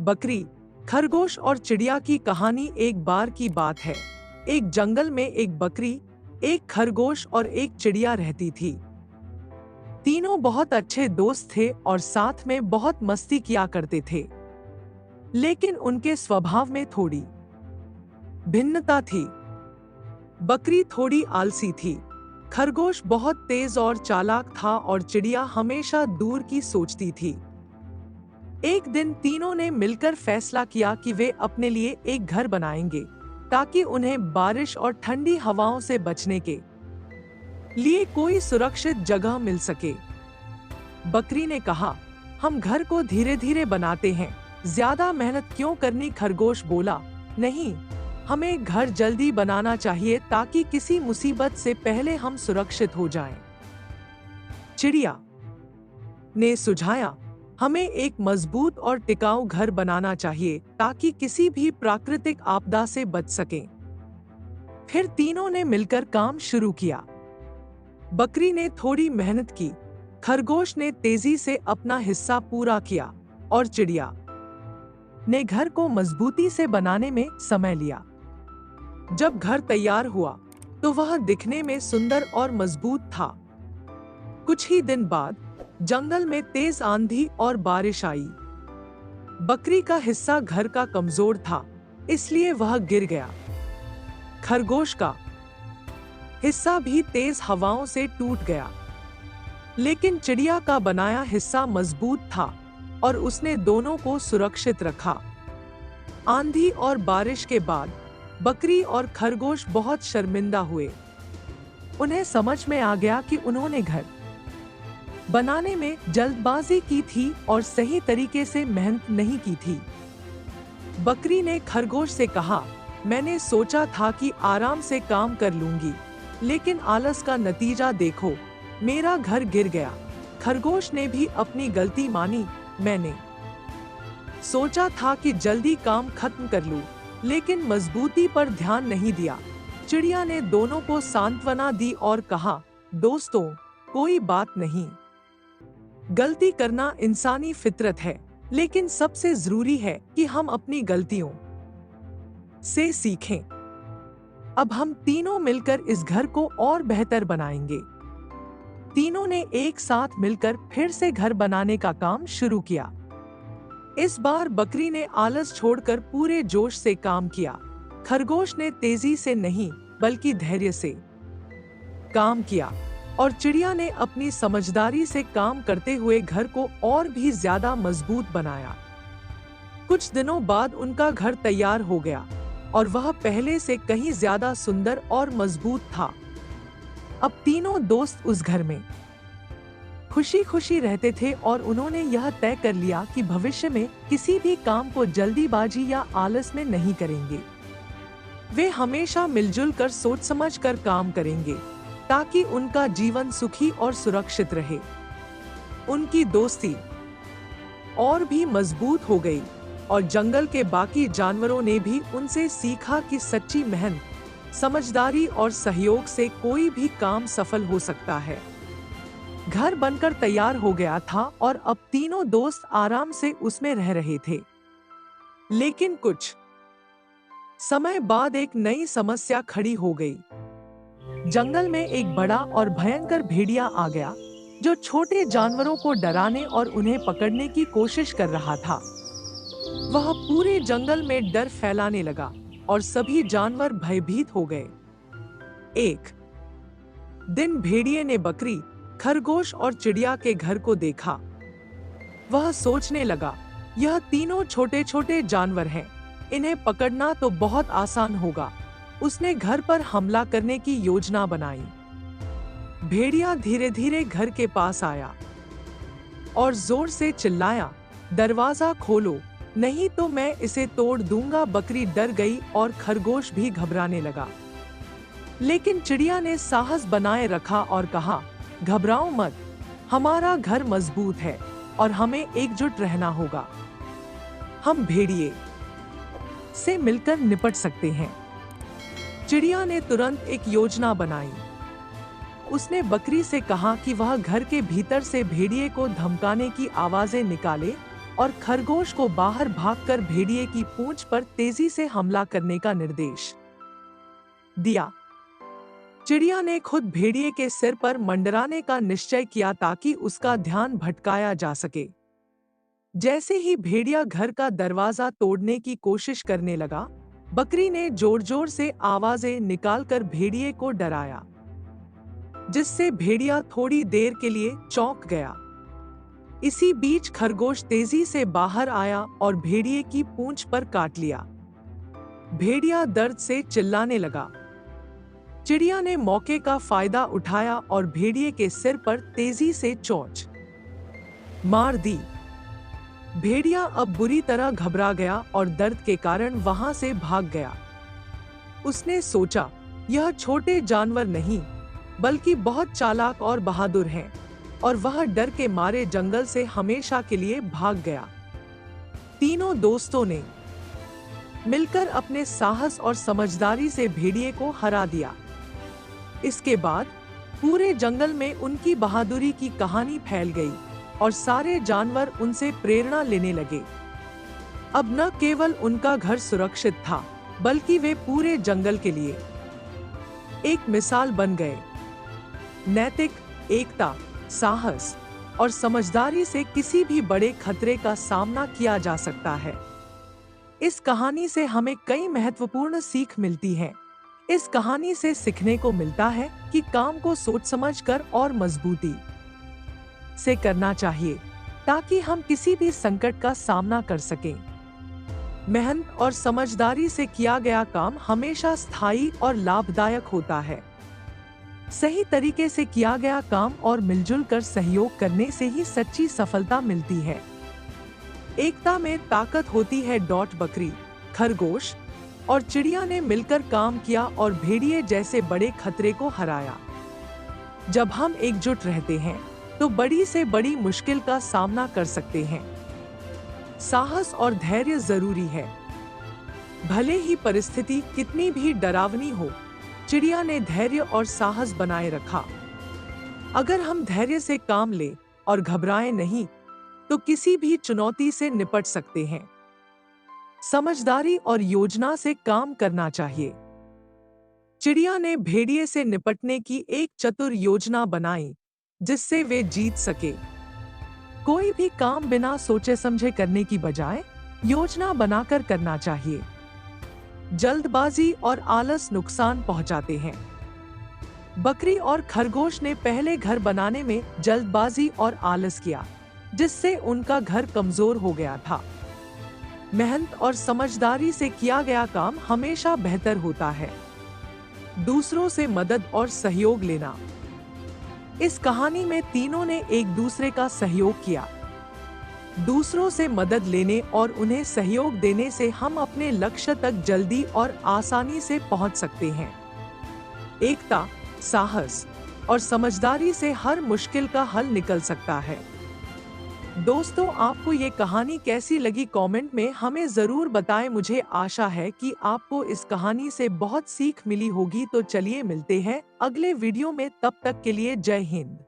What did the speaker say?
बकरी, खरगोश और चिड़िया की कहानी। एक बार की बात है, एक जंगल में एक बकरी, एक खरगोश और एक चिड़िया रहती थी। तीनों बहुत अच्छे दोस्त थे और साथ में बहुत मस्ती किया करते थे। लेकिन उनके स्वभाव में थोड़ी भिन्नता थी। बकरी थोड़ी आलसी थी, खरगोश बहुत तेज और चालाक था और चिड़िया हमेशा दूर की सोचती थी। एक दिन तीनों ने मिलकर फैसला किया कि वे अपने लिए एक घर बनाएंगे ताकि उन्हें बारिश और ठंडी हवाओं से बचने के लिए कोई सुरक्षित जगह मिल सके। बकरी ने कहा, हम घर को धीरे धीरे बनाते हैं, ज्यादा मेहनत क्यों करनी। खरगोश बोला, नहीं, हमें घर जल्दी बनाना चाहिए ताकि किसी मुसीबत से पहले हम सुरक्षित हो जाएं। चिड़िया ने सुझाया, हमें एक मजबूत और टिकाऊ घर बनाना चाहिए ताकि किसी भी प्राकृतिक आपदा से बच सकें। फिर तीनों ने मिलकर काम शुरू किया। बकरी ने थोड़ी मेहनत की, खरगोश ने तेजी से अपना हिस्सा पूरा किया और चिड़िया ने घर को मजबूती से बनाने में समय लिया। जब घर तैयार हुआ तो वह दिखने में सुंदर और मजबूत था। कुछ ही दिन बाद जंगल में तेज आंधी और बारिश आई। बकरी का हिस्सा घर का कमजोर था, इसलिए वह गिर गया। खरगोश का हिस्सा भी तेज हवाओं से टूट गया, लेकिन चिड़िया का बनाया हिस्सा मजबूत था और उसने दोनों को सुरक्षित रखा। आंधी और बारिश के बाद बकरी और खरगोश बहुत शर्मिंदा हुए। उन्हें समझ में आ गया कि उन्होंने घर बनाने में जल्दबाजी की थी और सही तरीके से मेहनत नहीं की थी। बकरी ने खरगोश से कहा, मैंने सोचा था कि आराम से काम कर लूंगी, लेकिन आलस का नतीजा देखो, मेरा घर गिर गया। खरगोश ने भी अपनी गलती मानी, मैंने सोचा था कि जल्दी काम खत्म कर लूं, लेकिन मजबूती पर ध्यान नहीं दिया। चिड़िया ने दोनों को सांत्वना दी और कहा, दोस्तों, कोई बात नहीं, गलती करना इंसानी फितरत है, लेकिन सबसे जरूरी है कि हम अपनी गलतियों से सीखें। अब हम तीनों मिलकर इस घर को और बेहतर बनाएंगे। तीनों ने एक साथ मिलकर फिर से घर बनाने का काम शुरू किया। इस बार बकरी ने आलस छोड़कर पूरे जोश से काम किया। खरगोश ने तेजी से नहीं बल्कि धैर्य से काम किया और चिड़िया ने अपनी समझदारी से काम करते हुए घर को और भी ज्यादा मजबूत बनाया। कुछ दिनों बाद उनका घर तैयार हो गया और वह पहले से कहीं ज्यादा सुंदर और मजबूत था। अब तीनों दोस्त उस घर में खुशी खुशी रहते थे और उन्होंने यह तय कर लिया कि भविष्य में किसी भी काम को जल्दीबाजी या आलस में नहीं करेंगे। वे हमेशा मिलजुल कर सोच समझ कर काम करेंगे ताकि उनका जीवन सुखी और सुरक्षित रहे। उनकी दोस्ती और भी मजबूत हो गई और जंगल के बाकी जानवरों ने भी उनसे सीखा कि सच्ची मेहनत, समझदारी और सहयोग से कोई भी काम सफल हो सकता है। घर बनकर तैयार हो गया था और अब तीनों दोस्त आराम से उसमें रह रहे थे। लेकिन कुछ समय बाद एक नई समस्या खड़ी हो गई। जंगल में एक बड़ा और भयंकर भेड़िया आ गया, जो छोटे जानवरों को डराने और उन्हें पकड़ने की कोशिश कर रहा था। वह पूरे जंगल में डर फैलाने लगा और सभी जानवर भयभीत हो गए। एक दिन भेड़िए ने बकरी, खरगोश और चिड़िया के घर को देखा। वह सोचने लगा, यह तीनों छोटे छोटे जानवर हैं, इन्हें पकड़ना तो बहुत आसान होगा। उसने घर पर हमला करने की योजना बनाई। भेड़िया धीरे धीरे घर के पास आया और जोर से चिल्लाया, दरवाजा खोलो, नहीं तो मैं इसे तोड़ दूंगा। बकरी डर गई और खरगोश भी घबराने लगा, लेकिन चिड़िया ने साहस बनाए रखा और कहा, घबराओ मत, हमारा घर मजबूत है और हमें एकजुट रहना होगा। हम भेड़िए से मिलकर निपट सकते हैं। चिड़िया ने तुरंत एक योजना बनाई। उसने बकरी से कहा कि वह घर के भीतर से भेड़िए को धमकाने की आवाजें निकाले और खरगोश को बाहर भागकर भेड़िए की पूंछ पर तेजी से हमला करने का निर्देश दिया। चिड़िया ने खुद भेड़िए के सिर पर मंडराने का निश्चय किया ताकि उसका ध्यान भटकाया जा सके। जैसे ही भेड़िया घर का दरवाजा तोड़ने की कोशिश करने लगा, बकरी ने जोर जोर से आवाजें निकालकर भेड़िए को डराया, जिससे भेड़िया थोड़ी देर के लिए चौंक गया। इसी बीच खरगोश तेजी से बाहर आया और भेड़िए की पूंछ पर काट लिया। भेड़िया दर्द से चिल्लाने लगा। चिड़िया ने मौके का फायदा उठाया और भेड़िए के सिर पर तेजी से चोंच मार दी। भेड़िया अब बुरी तरह घबरा गया और दर्द के कारण वहां से भाग गया। उसने सोचा, यह छोटे जानवर नहीं बल्कि बहुत चालाक और बहादुर हैं, और वह डर के मारे जंगल से हमेशा के लिए भाग गया। तीनों दोस्तों ने मिलकर अपने साहस और समझदारी से भेड़िए को हरा दिया। इसके बाद पूरे जंगल में उनकी बहादुरी की कहानी फैल गई और सारे जानवर उनसे प्रेरणा लेने लगे। अब न केवल उनका घर सुरक्षित था, बल्कि वे पूरे जंगल के लिए एक मिसाल बन गए। नैतिक, एकता, साहस और समझदारी से किसी भी बड़े खतरे का सामना किया जा सकता है। इस कहानी से हमें कई महत्वपूर्ण सीख मिलती है। इस कहानी से सीखने को मिलता है कि काम को सोच समझकर और मजबूती से करना चाहिए, ताकि हम किसी भी संकट का सामना कर सकें। मेहनत और समझदारी से किया गया काम हमेशा स्थायी और लाभदायक होता है। सही तरीके से किया गया काम और मिलजुल कर सहयोग करने से ही सच्ची सफलता मिलती है। एकता में ताकत होती है। बकरी, खरगोश और चिड़िया ने मिलकर काम किया और भेड़िए जैसे बड़े खतरे को हराया। जब हम एकजुट रहते हैं तो बड़ी से बड़ी मुश्किल का सामना कर सकते हैं। साहस और धैर्य जरूरी है। भले ही परिस्थिति कितनी भी डरावनी हो, चिड़िया ने धैर्य और साहस बनाए रखा। अगर हम धैर्य से काम लें और घबराएं नहीं, तो किसी भी चुनौती से निपट सकते हैं। समझदारी और योजना से काम करना चाहिए। चिड़िया ने भेड़िए से निपटने की एक चतुर योजना बनाई, जिससे वे जीत सके। कोई भी काम बिना सोचे समझे करने की बजाय योजना बनाकर करना चाहिए। जल्दबाजी और आलस नुकसान पहुंचाते हैं। बकरी और खरगोश ने पहले घर बनाने में जल्दबाजी और आलस किया, जिससे उनका घर कमजोर हो गया था। मेहनत और समझदारी से किया गया काम हमेशा बेहतर होता है। दूसरों से मदद और सहयोग लेना। इस कहानी में तीनों ने एक दूसरे का सहयोग किया। दूसरों से मदद लेने और उन्हें सहयोग देने से हम अपने लक्ष्य तक जल्दी और आसानी से पहुंच सकते हैं। एकता, साहस और समझदारी से हर मुश्किल का हल निकल सकता है। दोस्तों, आपको ये कहानी कैसी लगी कमेंट में हमें जरूर बताएं। मुझे आशा है कि आपको इस कहानी से बहुत सीख मिली होगी। तो चलिए मिलते हैं अगले वीडियो में, तब तक के लिए जय हिंद।